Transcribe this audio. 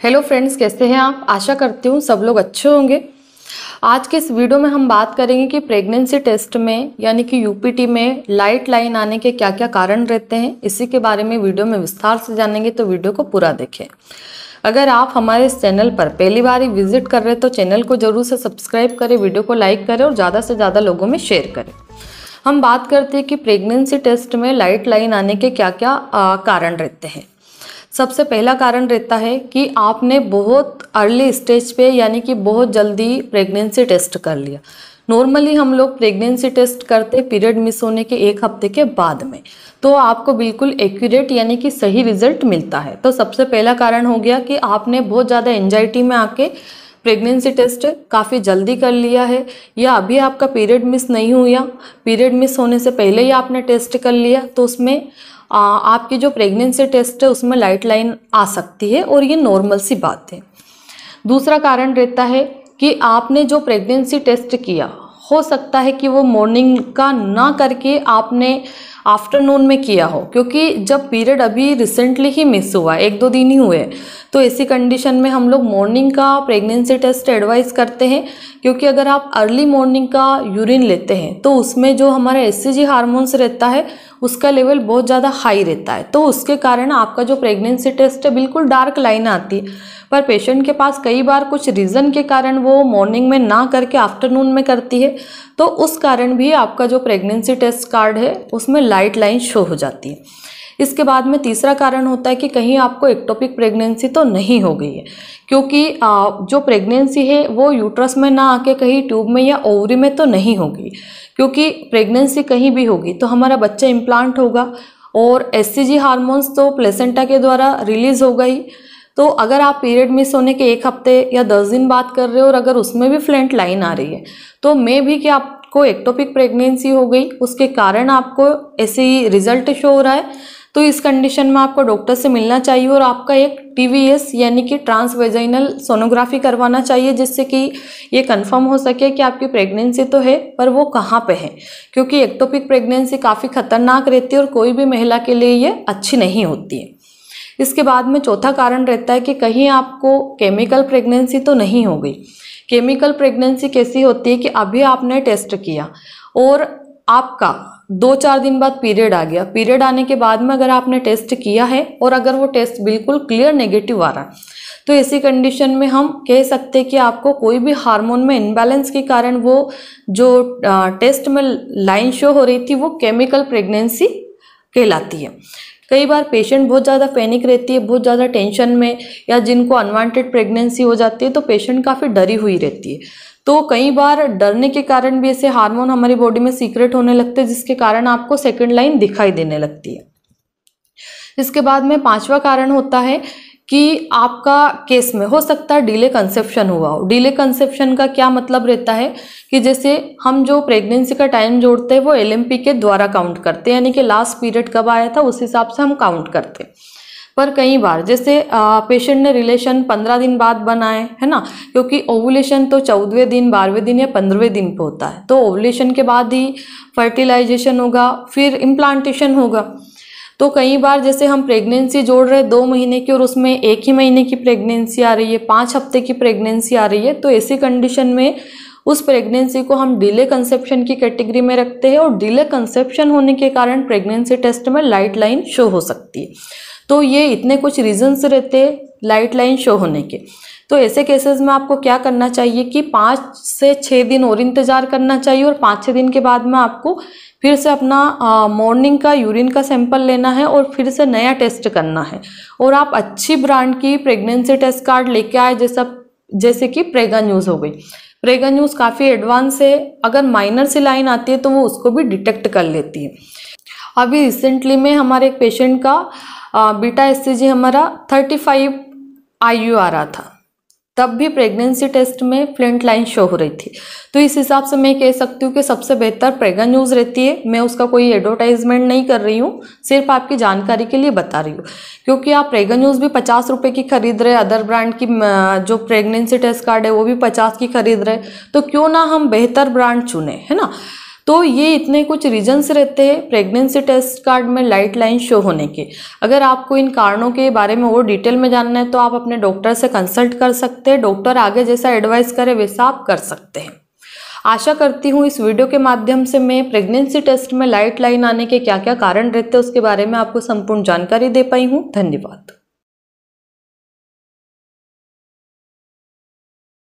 Hello friends, कैसे हैं आप। आशा करती हूँ सब लोग अच्छे होंगे। आज के इस वीडियो में हम बात करेंगे कि प्रेगनेंसी टेस्ट में यानी कि यूपीटी में लाइट लाइन आने के क्या क्या कारण रहते हैं। इसी के बारे में वीडियो में विस्तार से जानेंगे, तो वीडियो को पूरा देखें। अगर आप हमारे इस चैनल पर पहली बार ही विजिट कर रहे हैं तो चैनल को जरूर से सब्सक्राइब करें, वीडियो को लाइक करें और ज़्यादा से ज़्यादा लोगों में शेयर करें। हम बात करते हैं कि प्रेगनेंसी टेस्ट में लाइट लाइन आने के क्या क्या कारण रहते हैं। सबसे पहला कारण रहता है कि आपने बहुत अर्ली स्टेज पे यानी कि बहुत जल्दी प्रेगनेंसी टेस्ट कर लिया। नॉर्मली हम लोग प्रेगनेंसी टेस्ट करते पीरियड मिस होने के एक हफ्ते के बाद में, तो आपको बिल्कुल एक्यूरेट यानी कि सही रिजल्ट मिलता है। तो सबसे पहला कारण हो गया कि आपने बहुत ज़्यादा एंजाइटी में आके प्रेगनेंसी टेस्ट काफ़ी जल्दी कर लिया है, या अभी आपका पीरियड मिस नहीं हुआ, पीरियड मिस होने से पहले ही आपने टेस्ट कर लिया, तो उसमें आपकी जो प्रेगनेंसी टेस्ट है उसमें लाइट लाइन आ सकती है और ये नॉर्मल सी बात है। दूसरा कारण रहता है कि आपने जो प्रेगनेंसी टेस्ट किया, हो सकता है कि वो मॉर्निंग का ना करके आपने आफ्टरनून में किया हो, क्योंकि जब पीरियड अभी रिसेंटली ही मिस हुआ, एक दो दिन ही हुए, तो ऐसी कंडीशन में हम लोग मॉर्निंग का प्रेगनेंसी टेस्ट एडवाइस करते हैं। क्योंकि अगर आप अर्ली मॉर्निंग का यूरिन लेते हैं तो उसमें जो हमारा एचसीजी हार्मोन्स रहता है उसका लेवल बहुत ज़्यादा हाई रहता है, तो उसके कारण आपका जो प्रेगनेंसी टेस्ट है बिल्कुल डार्क लाइन आती है। पर पेशेंट के पास कई बार कुछ रीज़न के कारण वो मॉर्निंग में ना करके आफ्टरनून में करती है, तो उस कारण भी आपका जो प्रेगनेंसी टेस्ट कार्ड है उसमें लाइट लाइन शो हो जाती है। इसके बाद में तीसरा कारण होता है कि कहीं आपको एक्टोपिक प्रेगनेंसी तो नहीं हो गई है, क्योंकि जो प्रेगनेंसी है वो यूट्रस में ना आके कहीं ट्यूब में या ओवरी में तो नहीं होगी। क्योंकि प्रेगनेंसी कहीं भी होगी तो हमारा बच्चा इम्प्लांट होगा और एचसीजी हार्मोन्स तो प्लेसेंटा के द्वारा रिलीज होगा ही। तो अगर आप पीरियड मिस होने के एक हफ्ते या 10 दिन बात कर रहे हो और अगर उसमें भी फ्लैट लाइन आ रही है, तो मैं भी कि आपको एक्टोपिक प्रेगनेंसी हो गई, उसके कारण आपको ऐसे ही रिजल्ट शो हो रहा है, तो इस कंडीशन में आपको डॉक्टर से मिलना चाहिए और आपका एक टीवीएस यानी कि ट्रांसवेजाइनल सोनोग्राफी करवाना चाहिए, जिससे कि ये कंफर्म हो सके कि आपकी प्रेगनेंसी तो है पर वो कहाँ पे है। क्योंकि एक्टोपिक प्रेगनेंसी काफ़ी खतरनाक रहती है और कोई भी महिला के लिए ये अच्छी नहीं होती है। इसके बाद में चौथा कारण रहता है कि कहीं आपको केमिकल प्रेगनेंसी तो नहीं हो गई। केमिकल प्रेगनेंसी कैसी होती है कि अभी आपने टेस्ट किया और आपका 2-4 दिन बाद पीरियड आ गया, पीरियड आने के बाद में अगर आपने टेस्ट किया है और अगर वो टेस्ट बिल्कुल क्लियर नेगेटिव आ रहा है, तो ऐसी कंडीशन में हम कह सकते हैं कि आपको कोई भी हार्मोन में इनबैलेंस के कारण वो जो टेस्ट में लाइन शो हो रही थी वो केमिकल प्रेगनेंसी कहलाती है। कई बार पेशेंट बहुत ज़्यादा पैनिक रहती है, बहुत ज़्यादा टेंशन में, या जिनको अनवांटेड प्रेगनेंसी हो जाती है तो पेशेंट काफ़ी डरी हुई रहती है। तो कई बार डरने के कारण भी ऐसे हार्मोन हमारी बॉडी में सीक्रेट होने लगते हैं, जिसके कारण आपको सेकंड लाइन दिखाई देने लगती है। इसके बाद में पांचवा कारण होता है कि आपका केस में हो सकता है डिले कंसेप्शन हुआ हो। डिले कंसेप्शन का क्या मतलब रहता है कि जैसे हम जो प्रेगनेंसी का टाइम जोड़ते हैं वो एलएमपी के द्वारा काउंट करते हैं, यानी कि लास्ट पीरियड कब आया था उस हिसाब से हम काउंट करते हैं। पर कई बार जैसे पेशेंट ने रिलेशन 15 दिन बाद बनाए है ना, क्योंकि ओवुलेशन तो 14वें दिन, 12वें दिन या 15वें दिन पे होता है, तो ओवुलेशन के बाद ही फर्टिलाइजेशन होगा, फिर इम्प्लांटेशन होगा। तो कई बार जैसे हम प्रेगनेंसी जोड़ रहे हैं 2 महीने की और उसमें 1 ही महीने की प्रेगनेंसी आ रही है, 5 हफ्ते की प्रेगनेंसी आ रही है, तो ऐसी कंडीशन में उस प्रेगनेंसी को हम डिले कंसेप्शन की कैटेगरी में रखते हैं और डिले कंसेप्शन होने के कारण प्रेगनेंसी टेस्ट में लाइट लाइन शो हो सकती है। तो ये इतने कुछ रीजंस रहते हैं लाइट लाइन शो होने के। तो ऐसे केसेस में आपको क्या करना चाहिए कि 5 से 6 दिन और इंतज़ार करना चाहिए और 5-6 दिन के बाद में आपको फिर से अपना मॉर्निंग का यूरिन का सैंपल लेना है और फिर से नया टेस्ट करना है। और आप अच्छी ब्रांड की प्रेगनेंसी टेस्ट कार्ड लेके आए, जैसे कि प्रेगा न्यूज़ हो गई। प्रेगा न्यूज़ काफ़ी एडवांस है, अगर माइनर सी लाइन आती है तो वो उसको भी डिटेक्ट कर लेती है। अभी रिसेंटली में हमारे एक पेशेंट का बीटा एचसीजी हमारा 35 IU आ रहा था, तब भी प्रेगनेंसी टेस्ट में फ्लैट लाइन शो हो रही थी। तो इस हिसाब से मैं कह सकती हूँ कि सबसे बेहतर प्रेगा न्यूज़ रहती है। मैं उसका कोई एडवर्टाइजमेंट नहीं कर रही हूँ, सिर्फ आपकी जानकारी के लिए बता रही हूँ। क्योंकि आप प्रेगा न्यूज़ भी 50 रुपये की खरीद रहे, अदर ब्रांड की जो प्रेगनेंसी टेस्ट कार्ड है वो भी 50 की खरीद रहे, तो क्यों ना हम बेहतर ब्रांड चुने, है ना। तो ये इतने कुछ रीजंस रहते हैं प्रेगनेंसी टेस्ट कार्ड में लाइट लाइन शो होने के। अगर आपको इन कारणों के बारे में और डिटेल में जानना है तो आप अपने डॉक्टर से कंसल्ट कर सकते हैं। डॉक्टर आगे जैसा एडवाइस करे वैसा आप कर सकते हैं। आशा करती हूँ इस वीडियो के माध्यम से मैं प्रेगनेंसी टेस्ट में लाइट लाइन आने के क्या क्या कारण रहते हैं उसके बारे में आपको संपूर्ण जानकारी दे पाई हूँ। धन्यवाद।